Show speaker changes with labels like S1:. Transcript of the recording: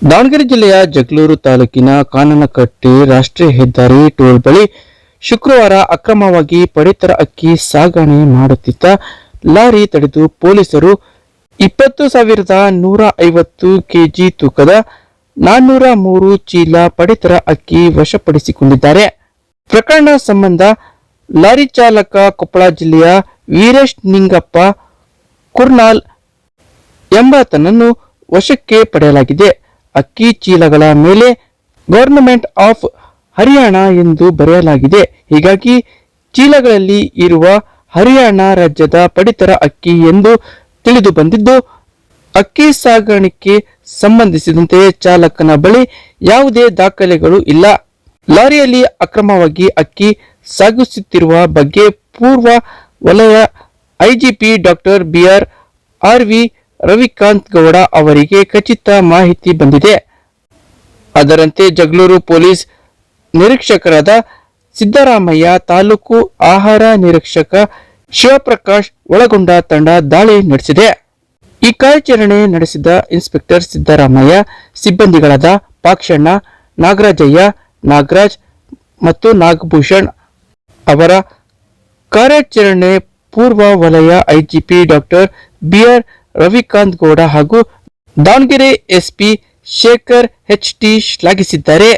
S1: ದಾವಣಗೆರೆ ಜಿಲ್ಲೆಯ ಜಗಳೂರು ತಾಲೂಕಿನ ಕಾನನಕಟ್ಟೆ ರಾಷ್ಟ್ರೀಯ ಹೆದ್ದಾರಿ ಟೋಲ್ ಬಳಿ ಶುಕ್ರವಾರ ಅಕ್ರಮವಾಗಿ ಪಡಿತರ ಅಕ್ಕಿ ಸಾಗಣೆ ಮಾಡುತ್ತಿದ್ದ ಲಾರಿ ತಡೆದು ಪೊಲೀಸರು 20,150 ಕೆಜಿ ತೂಕದ 403 ಚೀಲ ಪಡಿತರ ಅಕ್ಕಿ ವಶಪಡಿಸಿಕೊಂಡಿದ್ದಾರೆ. ಪ್ರಕರಣ ಸಂಬಂಧ ಲಾರಿ ಚಾಲಕ ಕೊಪ್ಪಳ ಜಿಲ್ಲೆಯ ವೀರೇಶ್ ನಿಂಗಪ್ಪ ಕುರ್ನಾಲ್ ಎಂಬಾತನನ್ನು ವಶಕ್ಕೆ ಪಡೆಯಲಾಗಿದೆ. ಅಕ್ಕಿ ಚೀಲಗಳ ಮೇಲೆ ಗವರ್ನಮೆಂಟ್ ಆಫ್ ಹರಿಯಾಣ ಎಂದು ಬರೆಯಲಾಗಿದೆ. ಹೀಗಾಗಿ ಚೀಲಗಳಲ್ಲಿ ಇರುವ ಹರಿಯಾಣ ರಾಜ್ಯದ ಪಡಿತರ ಅಕ್ಕಿ ಎಂದು ತಿಳಿದು ಬಂದಿದ್ದು, ಅಕ್ಕಿ ಸಾಗಾಣಿಕೆ ಸಂಬಂಧಿಸಿದಂತೆ ಚಾಲಕನ ಬಳಿ ಯಾವುದೇ ದಾಖಲೆಗಳು ಇಲ್ಲ. ಲಾರಿಯಲ್ಲಿ ಅಕ್ರಮವಾಗಿ ಅಕ್ಕಿ ಸಾಗಿಸುತ್ತಿರುವ ಬಗ್ಗೆ ಪೂರ್ವ ವಲಯ IGP doctor BR Ravikant Gowda ಅವರಿಗೆ ಖಚಿತ ಮಾಹಿತಿ ಬಂದಿದೆ. ಅದರಂತೆ ಜಗಳೂರು ಪೊಲೀಸ್ ನಿರೀಕ್ಷಕರಾದ ಸಿದ್ದರಾಮಯ್ಯ, ತಾಲೂಕು ಆಹಾರ ನಿರೀಕ್ಷಕ ಶಿವಪ್ರಕಾಶ್ ಒಳಗೊಂಡ ತಂಡ ದಾಳಿ ನಡೆಸಿದೆ. ಈ ಕಾರ್ಯಾಚರಣೆ ನಡೆಸಿದ ಇನ್ಸ್ಪೆಕ್ಟರ್ ಸಿದ್ದರಾಮಯ್ಯ, ಸಿಬ್ಬಂದಿಗಳಾದ ಪಾಕ್ಷಣ್ಣ, ನಾಗರಾಜಯ್ಯ, ನಾಗರಾಜ್ ಮತ್ತು ನಾಗಭೂಷಣ್ ಅವರ ಕಾರ್ಯಾಚರಣೆ ಪೂರ್ವ ವಲಯ IGP doctor BR Ravikant Gowda ಹಾಗೂ ದಾವಣಗೆರೆ SP ಶೇಖರ್ HT ಶ್ಲಾಘಿಸಿದ್ದಾರೆ.